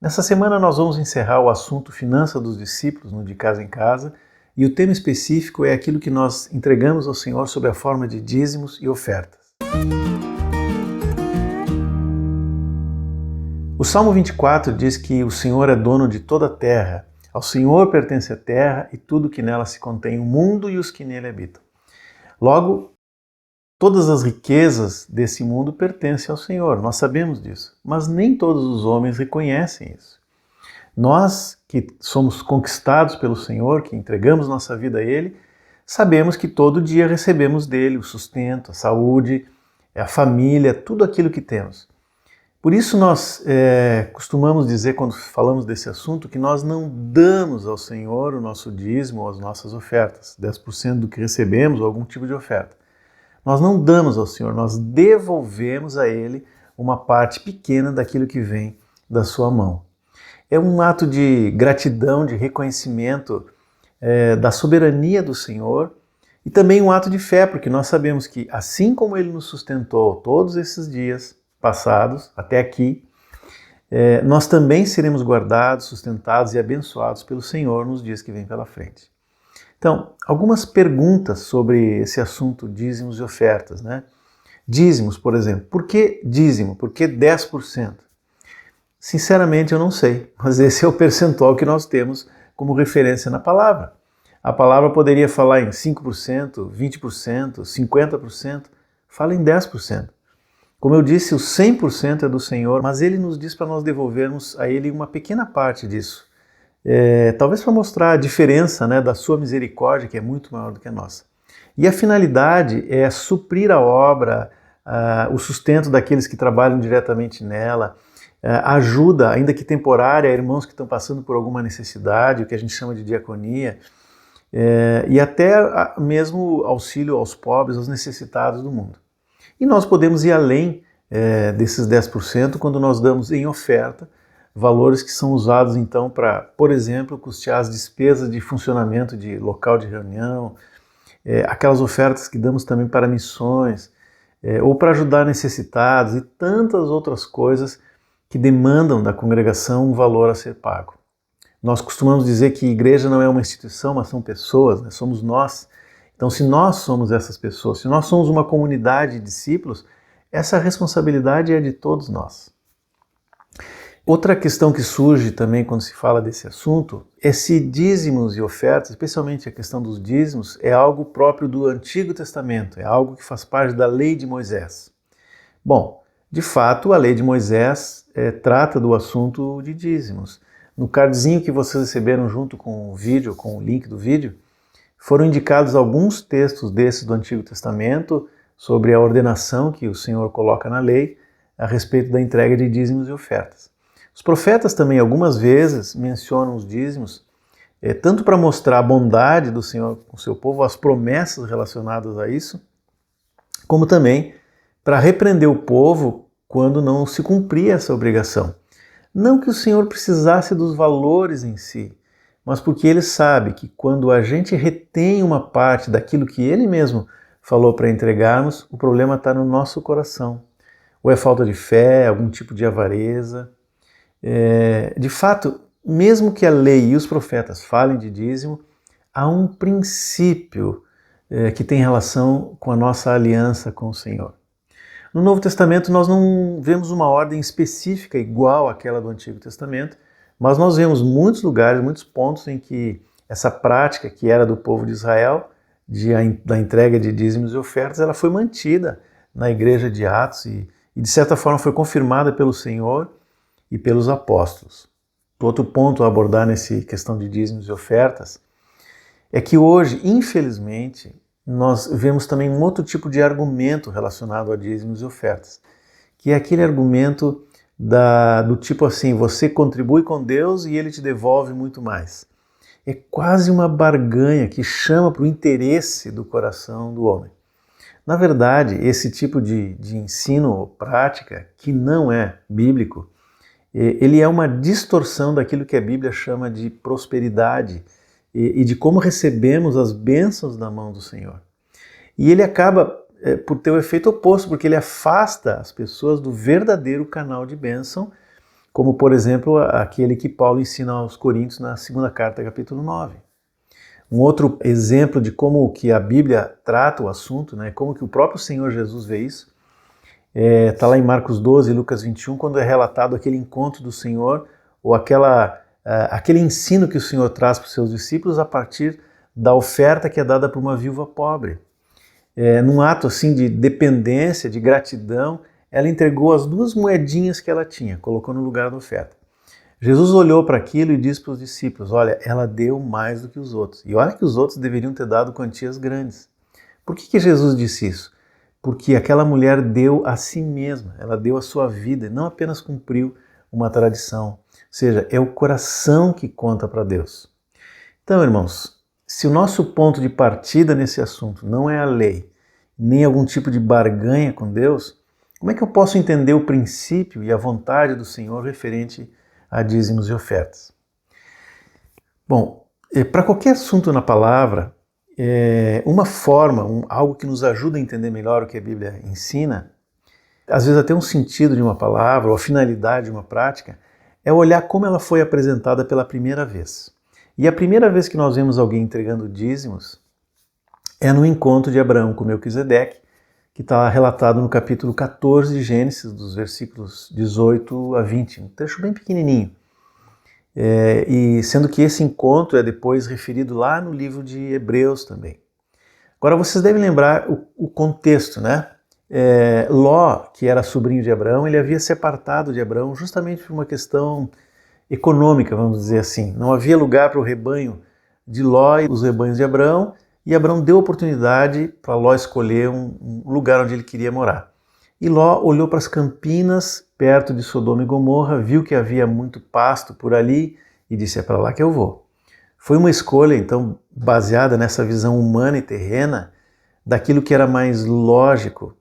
Nessa semana nós vamos encerrar o assunto Finança dos Discípulos no De Casa em Casa, e o tema específico é aquilo que nós entregamos ao Senhor sob a forma de dízimos e ofertas. O Salmo 24 diz que o Senhor é dono de toda a terra, ao Senhor pertence a terra e tudo que nela se contém, o mundo e os que nele habitam. Logo, todas as riquezas desse mundo pertencem ao Senhor, nós sabemos disso, mas nem todos os homens reconhecem isso. Nós que somos conquistados pelo Senhor, que entregamos nossa vida a Ele, sabemos que todo dia recebemos dele o sustento, a saúde, a família, tudo aquilo que temos. Por isso nós costumamos dizer, quando falamos desse assunto, que nós não damos ao Senhor o nosso dízimo ou as nossas ofertas, 10% do que recebemos ou algum tipo de oferta. Nós não damos ao Senhor, nós devolvemos a Ele uma parte pequena daquilo que vem da sua mão. É um ato de gratidão, de reconhecimento da soberania do Senhor e também um ato de fé, porque nós sabemos que assim como Ele nos sustentou todos esses dias passados, até aqui, nós também seremos guardados, sustentados e abençoados pelo Senhor nos dias que vêm pela frente. Então, algumas perguntas sobre esse assunto dízimos e ofertas, né? Dízimos, por exemplo. Por que dízimo? Por que 10%? Sinceramente, eu não sei, mas esse é o percentual que nós temos como referência na palavra. A palavra poderia falar em 5%, 20%, 50%, fala em 10%. Como eu disse, o 100% é do Senhor, mas Ele nos diz para nós devolvermos a Ele uma pequena parte disso. Talvez para mostrar a diferença, né, da sua misericórdia, que é muito maior do que a nossa. E a finalidade é suprir a obra, o sustento daqueles que trabalham diretamente nela, ajuda, ainda que temporária, a irmãos que estão passando por alguma necessidade, o que a gente chama de diaconia, e até mesmo auxílio aos pobres, aos necessitados do mundo. E nós podemos ir além desses 10% quando nós damos em oferta valores que são usados então para, por exemplo, custear as despesas de funcionamento de local de reunião, aquelas ofertas que damos também para missões, ou para ajudar necessitados e tantas outras coisas que demandam da congregação um valor a ser pago. Nós costumamos dizer que igreja não é uma instituição, mas são pessoas, né? Somos nós. Então, se nós somos essas pessoas, se nós somos uma comunidade de discípulos, essa responsabilidade é de todos nós. Outra questão que surge também quando se fala desse assunto é se dízimos e ofertas, especialmente a questão dos dízimos, é algo próprio do Antigo Testamento, é algo que faz parte da lei de Moisés. Bom, de fato, a lei de Moisés trata do assunto de dízimos. No cardzinho que vocês receberam junto com o vídeo, com o link do vídeo, foram indicados alguns textos desses do Antigo Testamento sobre a ordenação que o Senhor coloca na lei a respeito da entrega de dízimos e ofertas. Os profetas também algumas vezes mencionam os dízimos, tanto para mostrar a bondade do Senhor com o seu povo, as promessas relacionadas a isso, como também para repreender o povo quando não se cumpria essa obrigação. Não que o Senhor precisasse dos valores em si, mas porque Ele sabe que quando a gente retém uma parte daquilo que Ele mesmo falou para entregarmos, o problema está no nosso coração. Ou é falta de fé, algum tipo de avareza. De fato, mesmo que a lei e os profetas falem de dízimo, há um princípio que tem relação com a nossa aliança com o Senhor. No Novo Testamento nós não vemos uma ordem específica igual àquela do Antigo Testamento, mas nós vemos muitos lugares, muitos pontos em que essa prática que era do povo de Israel, da entrega de dízimos e ofertas, ela foi mantida na igreja de Atos e de certa forma foi confirmada pelo Senhor e pelos apóstolos. Outro ponto a abordar nessa questão de dízimos e ofertas é que hoje, infelizmente, nós vemos também um outro tipo de argumento relacionado a dízimos e ofertas, que é aquele argumento do tipo assim, você contribui com Deus e Ele te devolve muito mais. É quase uma barganha que chama para o interesse do coração do homem. Na verdade, esse tipo de ensino ou prática, que não é bíblico, ele é uma distorção daquilo que a Bíblia chama de prosperidade e de como recebemos as bênçãos da mão do Senhor. E ele acaba por ter o efeito oposto, porque ele afasta as pessoas do verdadeiro canal de bênção, como, por exemplo, aquele que Paulo ensina aos Coríntios na segunda carta, capítulo 9. Um outro exemplo de como que a Bíblia trata o assunto, né, como que o próprio Senhor Jesus vê isso, está lá em Marcos 12 e Lucas 21, quando é relatado aquele encontro do Senhor, ou aquele ensino que o Senhor traz para os seus discípulos a partir da oferta que é dada por uma viúva pobre. Num ato assim de dependência, de gratidão, ela entregou as 2 moedinhas que ela tinha, colocou no lugar da oferta. Jesus olhou para aquilo e disse para os discípulos, olha, ela deu mais do que os outros. E olha que os outros deveriam ter dado quantias grandes. Por que Jesus disse isso? Porque aquela mulher deu a si mesma, ela deu a sua vida, não apenas cumpriu uma tradição. Ou seja, é o coração que conta para Deus. Então, irmãos, se o nosso ponto de partida nesse assunto não é a lei, nem algum tipo de barganha com Deus, como é que eu posso entender o princípio e a vontade do Senhor referente a dízimos e ofertas? Bom, para qualquer assunto na palavra, uma forma, algo que nos ajuda a entender melhor o que a Bíblia ensina, às vezes até um sentido de uma palavra ou a finalidade de uma prática, é olhar como ela foi apresentada pela primeira vez. E a primeira vez que nós vemos alguém entregando dízimos é no encontro de Abraão com Melquisedeque, que está relatado no capítulo 14 de Gênesis, dos versículos 18 a 20, um trecho bem pequenininho. E sendo que esse encontro é depois referido lá no livro de Hebreus também. Agora vocês devem lembrar o contexto, né? Ló, que era sobrinho de Abraão, ele havia se apartado de Abraão justamente por uma questão econômica, vamos dizer assim. Não havia lugar para o rebanho de Ló e os rebanhos de Abraão, e Abraão deu oportunidade para Ló escolher um lugar onde ele queria morar. E Ló olhou para as campinas perto de Sodoma e Gomorra, viu que havia muito pasto por ali e disse, é para lá que eu vou. Foi uma escolha, então, baseada nessa visão humana e terrena daquilo que era mais lógico,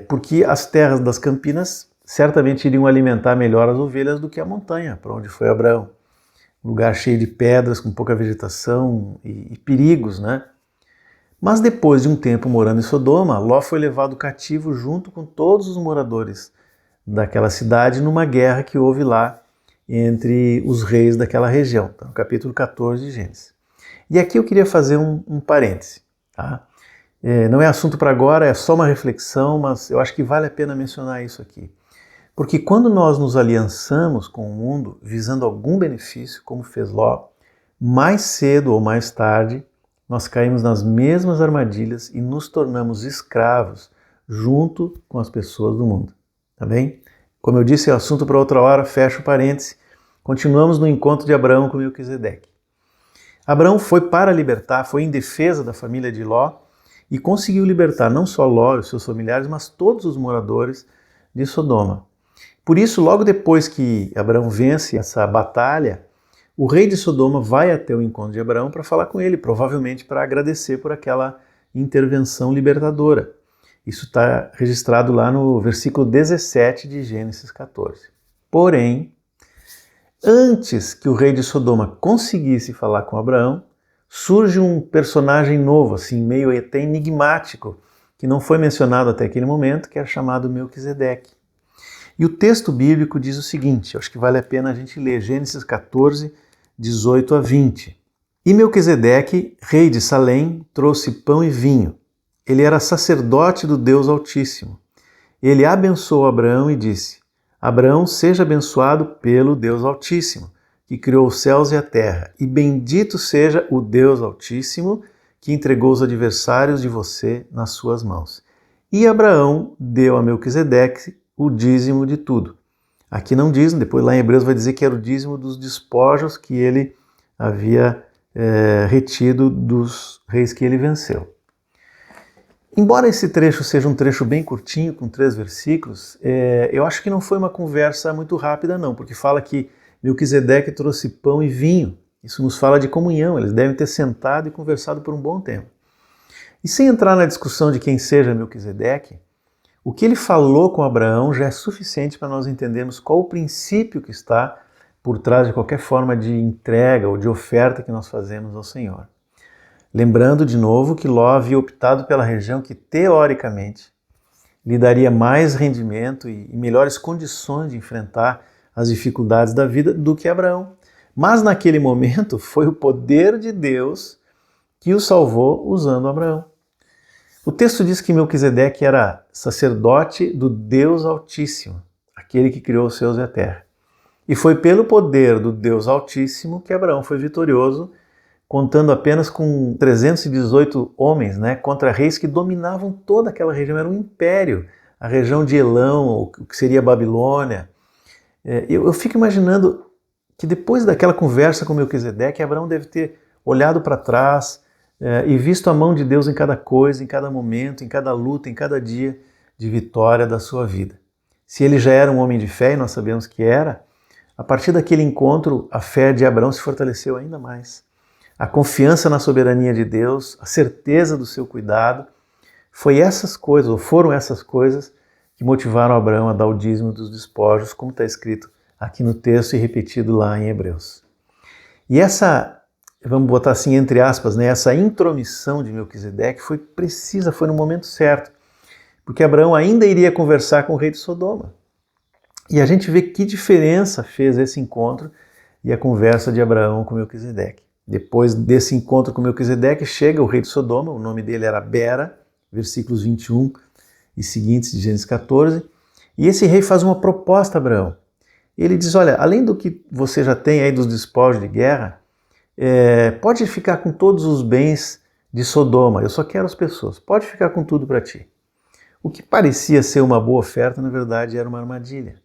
porque as terras das campinas certamente iriam alimentar melhor as ovelhas do que a montanha, para onde foi Abraão. Um lugar cheio de pedras, com pouca vegetação e perigos, né? Mas depois de um tempo morando em Sodoma, Ló foi levado cativo junto com todos os moradores daquela cidade numa guerra que houve lá entre os reis daquela região, tá? No capítulo 14 de Gênesis. E aqui eu queria fazer um parêntese, tá? Não é assunto para agora, é só uma reflexão, mas eu acho que vale a pena mencionar isso aqui. Porque quando nós nos aliançamos com o mundo visando algum benefício, como fez Ló, mais cedo ou mais tarde, nós caímos nas mesmas armadilhas e nos tornamos escravos junto com as pessoas do mundo. Tá bem? Como eu disse, é assunto para outra hora, fecho parênteses. Continuamos no encontro de Abraão com Melquisedeque. Abraão foi para libertar, foi em defesa da família de Ló e conseguiu libertar não só Ló e os seus familiares, mas todos os moradores de Sodoma. Por isso, logo depois que Abraão vence essa batalha, o rei de Sodoma vai até o encontro de Abraão para falar com ele, provavelmente para agradecer por aquela intervenção libertadora. Isso está registrado lá no versículo 17 de Gênesis 14. Porém, antes que o rei de Sodoma conseguisse falar com Abraão, surge um personagem novo, assim, meio até enigmático, que não foi mencionado até aquele momento, que é chamado Melquisedeque. E o texto bíblico diz o seguinte, acho que vale a pena a gente ler, Gênesis 14, 18 a 20. E Melquisedeque, rei de Salém, trouxe pão e vinho. Ele era sacerdote do Deus Altíssimo. Ele abençoou Abraão e disse, Abraão, seja abençoado pelo Deus Altíssimo, que criou os céus e a terra, e bendito seja o Deus Altíssimo, que entregou os adversários de você nas suas mãos. E Abraão deu a Melquisedeque o dízimo de tudo. Aqui não diz, depois lá em Hebreus vai dizer que era o dízimo dos despojos que ele havia retido dos reis que ele venceu. Embora esse trecho seja um trecho bem curtinho, com 3 versículos, eu acho que não foi uma conversa muito rápida não, porque fala que Melquisedeque trouxe pão e vinho. Isso nos fala de comunhão, eles devem ter sentado e conversado por um bom tempo. E sem entrar na discussão de quem seja Melquisedeque, o que ele falou com Abraão já é suficiente para nós entendermos qual o princípio que está por trás de qualquer forma de entrega ou de oferta que nós fazemos ao Senhor. Lembrando de novo que Ló havia optado pela região que, teoricamente, lhe daria mais rendimento e melhores condições de enfrentar as dificuldades da vida do que Abraão. Mas naquele momento foi o poder de Deus que o salvou usando Abraão. O texto diz que Melquisedeque era sacerdote do Deus Altíssimo, aquele que criou os céus e a terra. E foi pelo poder do Deus Altíssimo que Abraão foi vitorioso, contando apenas com 318 homens, contra reis que dominavam toda aquela região, era um império, a região de Elão, o que seria a Babilônia. Eu fico imaginando que depois daquela conversa com Melquisedeque, Abraão deve ter olhado para trás e visto a mão de Deus em cada coisa, em cada momento, em cada luta, em cada dia de vitória da sua vida. Se ele já era um homem de fé, e nós sabemos que era, a partir daquele encontro, a fé de Abraão se fortaleceu ainda mais. A confiança na soberania de Deus, a certeza do seu cuidado, foram essas coisas que motivaram Abraão a dar o dízimo dos despojos, como está escrito aqui no texto e repetido lá em Hebreus. E essa, vamos botar assim entre aspas, essa intromissão de Melquisedeque foi precisa, foi no momento certo, porque Abraão ainda iria conversar com o rei de Sodoma. E a gente vê que diferença fez esse encontro e a conversa de Abraão com Melquisedeque. Depois desse encontro com Melquisedeque, chega o rei de Sodoma, o nome dele era Bera, versículos 21 e seguintes de Gênesis 14, e esse rei faz uma proposta a Abraão. Ele diz, olha, além do que você já tem aí dos despojos de guerra, pode ficar com todos os bens de Sodoma, eu só quero as pessoas, pode ficar com tudo para ti. O que parecia ser uma boa oferta, na verdade, era uma armadilha.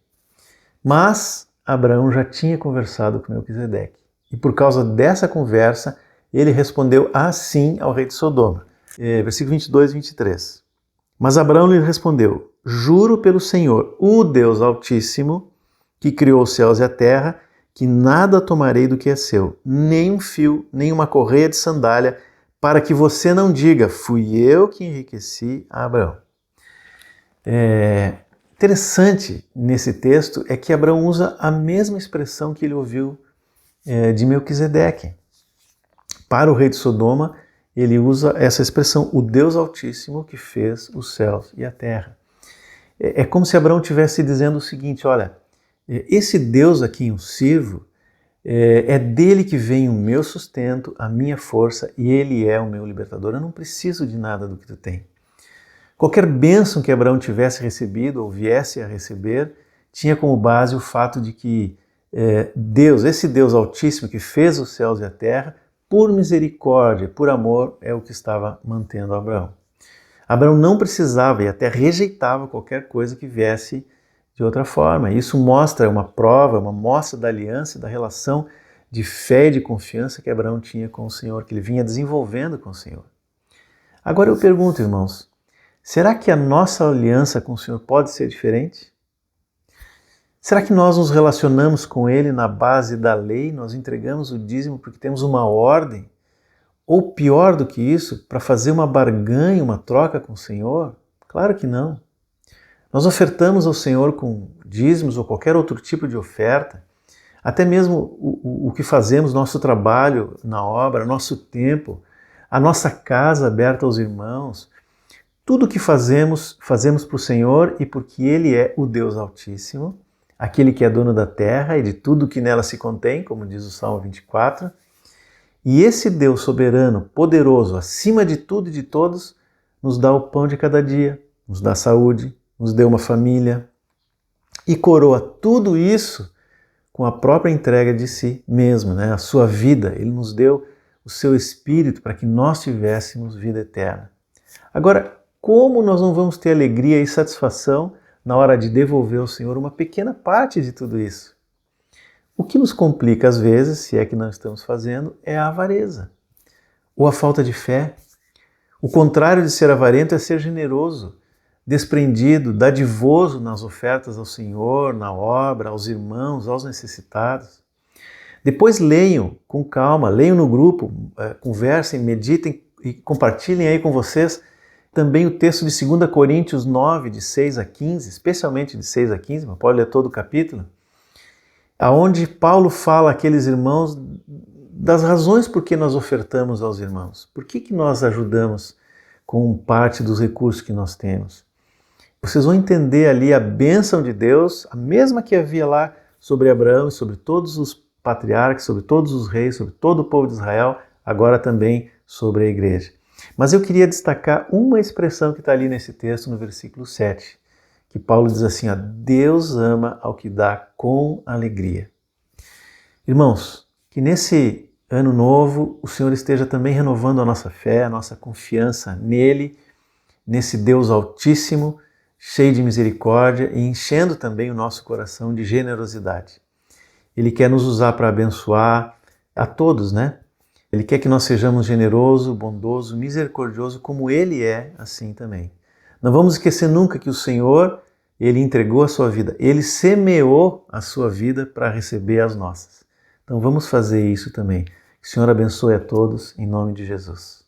Mas Abraão já tinha conversado com Melquisedeque. E por causa dessa conversa, ele respondeu assim ao rei de Sodoma. Versículo 22 e 23. Mas Abraão lhe respondeu, juro pelo Senhor, o Deus Altíssimo, que criou os céus e a terra, que nada tomarei do que é seu, nem um fio, nem uma correia de sandália, para que você não diga, fui eu que enriqueci a Abraão. Interessante nesse texto é que Abraão usa a mesma expressão que ele ouviu de Melquisedeque. Para o rei de Sodoma, ele usa essa expressão, o Deus Altíssimo que fez os céus e a terra. É como se Abraão estivesse dizendo o seguinte, olha, esse Deus a quem eu sirvo, é dele que vem o meu sustento, a minha força, e ele é o meu libertador. Eu não preciso de nada do que tu tem. Qualquer bênção que Abraão tivesse recebido ou viesse a receber, tinha como base o fato de que Deus, esse Deus Altíssimo que fez os céus e a terra, por misericórdia, por amor, é o que estava mantendo Abraão. Abraão não precisava e até rejeitava qualquer coisa que viesse de outra forma. Isso mostra uma prova, uma mostra da aliança, da relação de fé e de confiança que Abraão tinha com o Senhor, que ele vinha desenvolvendo com o Senhor. Agora eu pergunto, irmãos, será que a nossa aliança com o Senhor pode ser diferente? Será que nós nos relacionamos com Ele na base da lei? Nós entregamos o dízimo porque temos uma ordem? Ou pior do que isso, para fazer uma barganha, uma troca com o Senhor? Claro que não. Nós ofertamos ao Senhor com dízimos ou qualquer outro tipo de oferta, até mesmo o que fazemos, nosso trabalho na obra, nosso tempo, a nossa casa aberta aos irmãos. Tudo o que fazemos para o Senhor e porque Ele é o Deus Altíssimo, aquele que é dono da terra e de tudo que nela se contém, como diz o Salmo 24. E esse Deus soberano, poderoso, acima de tudo e de todos, nos dá o pão de cada dia, nos dá saúde, nos deu uma família e coroa tudo isso com a própria entrega de si mesmo, a sua vida. Ele nos deu o seu Espírito para que nós tivéssemos vida eterna. Agora, como nós não vamos ter alegria e satisfação na hora de devolver ao Senhor uma pequena parte de tudo isso? O que nos complica às vezes, se é que não estamos fazendo, é a avareza ou a falta de fé. O contrário de ser avarento é ser generoso, desprendido, dadivoso nas ofertas ao Senhor, na obra, aos irmãos, aos necessitados. Depois leiam com calma, leiam no grupo, conversem, meditem e compartilhem aí com vocês também o texto de 2 Coríntios 9, de 6 a 15, especialmente de 6 a 15, mas pode ler todo o capítulo, aonde Paulo fala àqueles irmãos das razões por que nós ofertamos aos irmãos. Por que nós ajudamos com parte dos recursos que nós temos? Vocês vão entender ali a bênção de Deus, a mesma que havia lá sobre Abraão e sobre todos os patriarcas, sobre todos os reis, sobre todo o povo de Israel, agora também sobre a igreja. Mas eu queria destacar uma expressão que está ali nesse texto, no versículo 7, que Paulo diz assim, ó, Deus ama ao que dá com alegria. Irmãos, que nesse ano novo o Senhor esteja também renovando a nossa fé, a nossa confiança nele, nesse Deus Altíssimo, cheio de misericórdia e enchendo também o nosso coração de generosidade. Ele quer nos usar para abençoar a todos, né? Ele quer que nós sejamos generoso, bondoso, misericordioso, como Ele é, assim também. Não vamos esquecer nunca que o Senhor, Ele entregou a sua vida, Ele semeou a sua vida para receber as nossas. Então vamos fazer isso também. Que o Senhor abençoe a todos, em nome de Jesus.